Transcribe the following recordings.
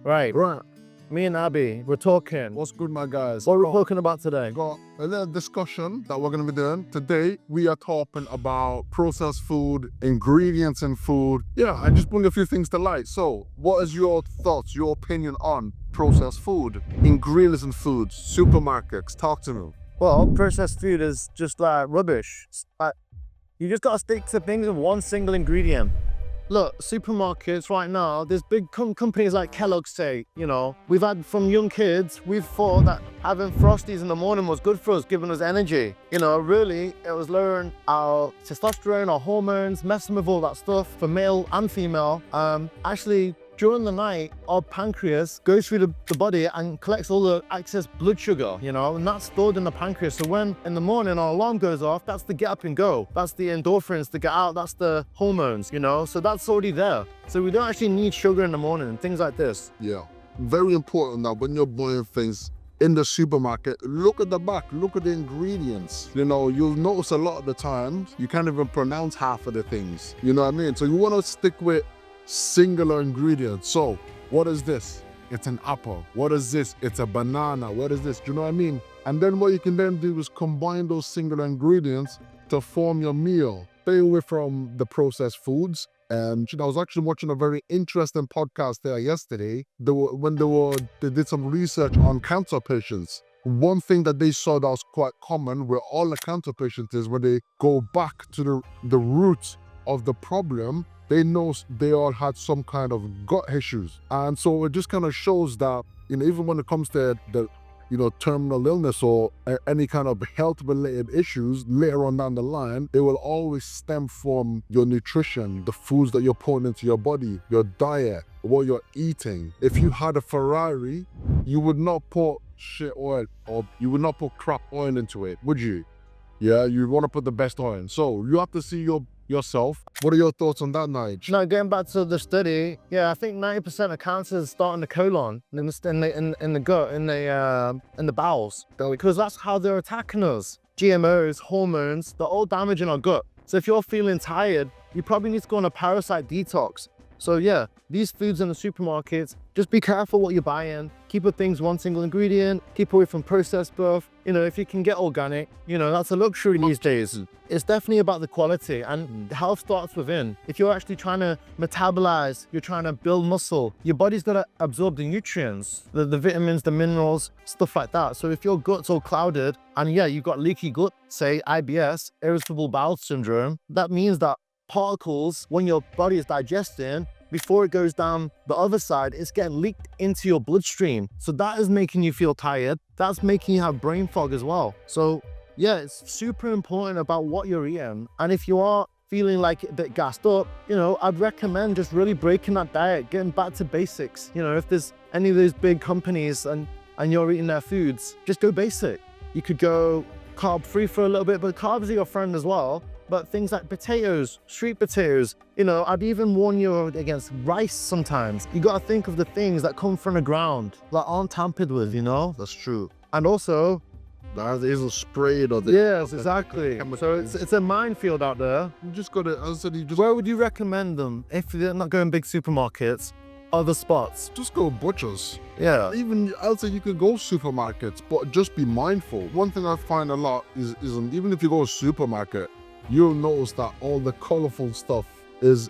Right. Right. Me and Abby, we're talking. What's good, my guys? What are we talking about today? Got a little discussion that we're going to be doing. Today, we are talking about processed food, ingredients in food. Yeah, and just bring a few things to light. So, what is your thoughts, your opinion on processed food, ingredients in foods, supermarkets? Talk to me. Well, processed food is just like rubbish. You just gotta stick to things with one single ingredient. Look, supermarkets right now, there's big companies like Kellogg's say, we've had from young kids, we've thought that having Frosties in the morning was good for us, giving us energy. Really, it was lowering our testosterone, our hormones, messing with all that stuff for male and female. Actually, during the night, our pancreas goes through the body and collects all the excess blood sugar, and that's stored in the pancreas. So when in the morning our alarm goes off, that's the get up and go. That's the endorphins to get out, that's the hormones, so that's already there. So we don't actually need sugar in the morning and things like this. Yeah, very important now when you're buying things in the supermarket, look at the back, look at the ingredients. You'll notice a lot of the times, you can't even pronounce half of the things. You know what I mean? So you want to stick with singular ingredients. So what is this? It's an apple. What is this? It's a banana. What is this? Do you know what I mean? And then what you can then do is combine those singular ingredients to form your meal. Stay away from the processed foods. And I was actually watching a very interesting podcast there yesterday. They did some research on cancer patients. One thing that they saw that was quite common with all the cancer patients is when they go back to the root of the problem, they know they all had some kind of gut issues. And so it just kind of shows that, even when it comes to the, terminal illness or any kind of health-related issues later on down the line, it will always stem from your nutrition, the foods that you're putting into your body, your diet, what you're eating. If you had a Ferrari, you would not put shit oil or you would not put crap oil into it, would you? Yeah, you want to put the best oil. So you have to see yourself. What are your thoughts on that, Nige? No, going back to the study, I think 90% of cancers start in the colon, in the gut, in the bowels, because that's how they're attacking us. GMOs, hormones, they're all damaging our gut. So if you're feeling tired, you probably need to go on a parasite detox. So these foods in the supermarkets, just be careful what you're buying. Keep your things one single ingredient, keep away from processed stuff. If you can get organic, that's a luxury these days. It's definitely about the quality, and health starts within. If you're actually trying to metabolize, you're trying to build muscle, your body's got to absorb the nutrients, the vitamins, the minerals, stuff like that. So if your gut's all clouded and you've got leaky gut, say IBS, irritable bowel syndrome, that means that particles, when your body is digesting, before it goes down the other side, it's getting leaked into your bloodstream. So that is making you feel tired. That's making you have brain fog as well. So it's super important about what you're eating. And if you are feeling like a bit gassed up, I'd recommend just really breaking that diet, getting back to basics. If there's any of those big companies and you're eating their foods, just go basic. You could go carb-free for a little bit, but carbs are your friend as well. But things like potatoes, sweet potatoes, I'd even warn you against rice sometimes. You gotta think of the things that come from the ground, that aren't tampered with, That's true. And also, that isn't sprayed or yes, exactly. So it's a minefield out there. You just gotta, as I said, Where would you recommend them if they're not going big supermarkets? Other spots? Just go butchers. Yeah. Even, I'll say you could go supermarkets, but just be mindful. One thing I find a lot is even if you go to a supermarket, you'll notice that all the colorful stuff is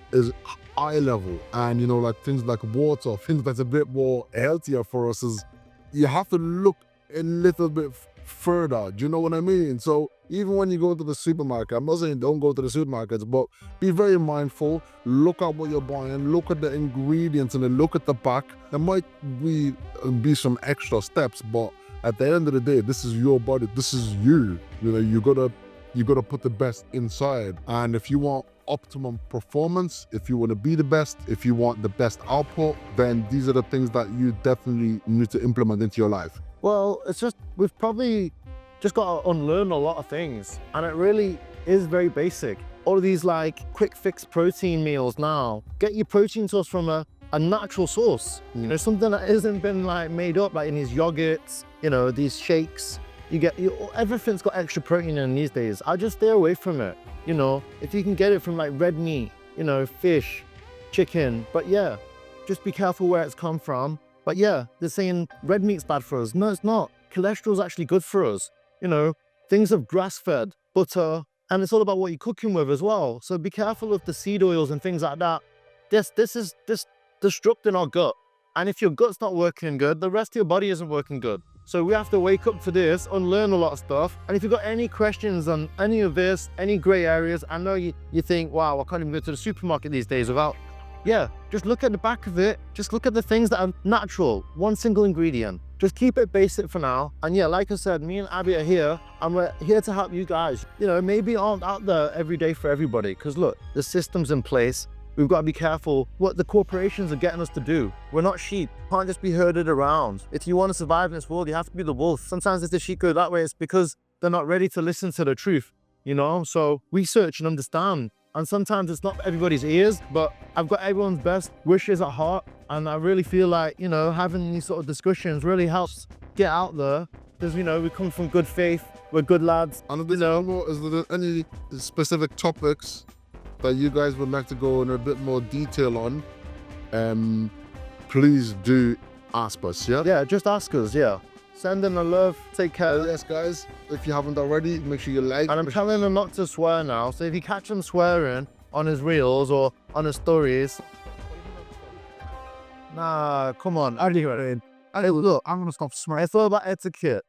eye level. And like things like water, things that's a bit more healthier for us, is you have to look a little bit further. Do you know what I mean? So even when you go to the supermarket, I'm not saying don't go to the supermarkets, but be very mindful. Look at what you're buying, look at the ingredients, and then look at the back. There might be some extra steps, but at the end of the day, this is your body, this is you. You gotta put the best inside. And if you want optimum performance, if you want to be the best, if you want the best output, then these are the things that you definitely need to implement into your life. Well, it's just, we've probably just got to unlearn a lot of things. And it really is very basic. All of these like quick fix protein meals now, get your protein source from a natural source. Something that hasn't been like made up, like in these yogurts, these shakes. Everything's got extra protein in these days. I just stay away from it. If you can get it from like red meat, fish, chicken, but just be careful where it's come from. But yeah, they're saying red meat's bad for us. No, it's not. Cholesterol's actually good for us. You know, things of grass-fed, butter, and it's all about what you're cooking with as well. So be careful of the seed oils and things like that. This is destructing our gut. And if your gut's not working good, the rest of your body isn't working good. So we have to wake up to this, unlearn a lot of stuff. And if you've got any questions on any of this, any gray areas, I know you think, wow, I can't even go to the supermarket these days without, yeah, just look at the back of it. Just look at the things that are natural, one single ingredient. Just keep it basic for now. And yeah, like I said, me and Abby are here, and we're here to help you guys. You know, maybe aren't out there every day for everybody, because look, the system's in place. We've got to be careful what the corporations are getting us to do. We're not sheep. Can't just be herded around. If you want to survive in this world, you have to be the wolf. Sometimes if the sheep go that way, it's because they're not ready to listen to the truth, you know? So research and understand. And sometimes it's not everybody's ears, but I've got everyone's best wishes at heart. And I really feel like, you know, having these sort of discussions really helps get out there. Because, you know, we come from good faith. We're good lads. And is there any specific topics that you guys would like to go in a bit more detail on? Please do ask us, yeah? Yeah, just ask us, yeah. Send them the love, take care. Yes, guys, if you haven't already, make sure you like. And I'm telling them not to swear now, so if you catch them swearing on his reels or on his stories, nah, come on. Anyway, look, I'm gonna stop swearing. It's all about etiquette.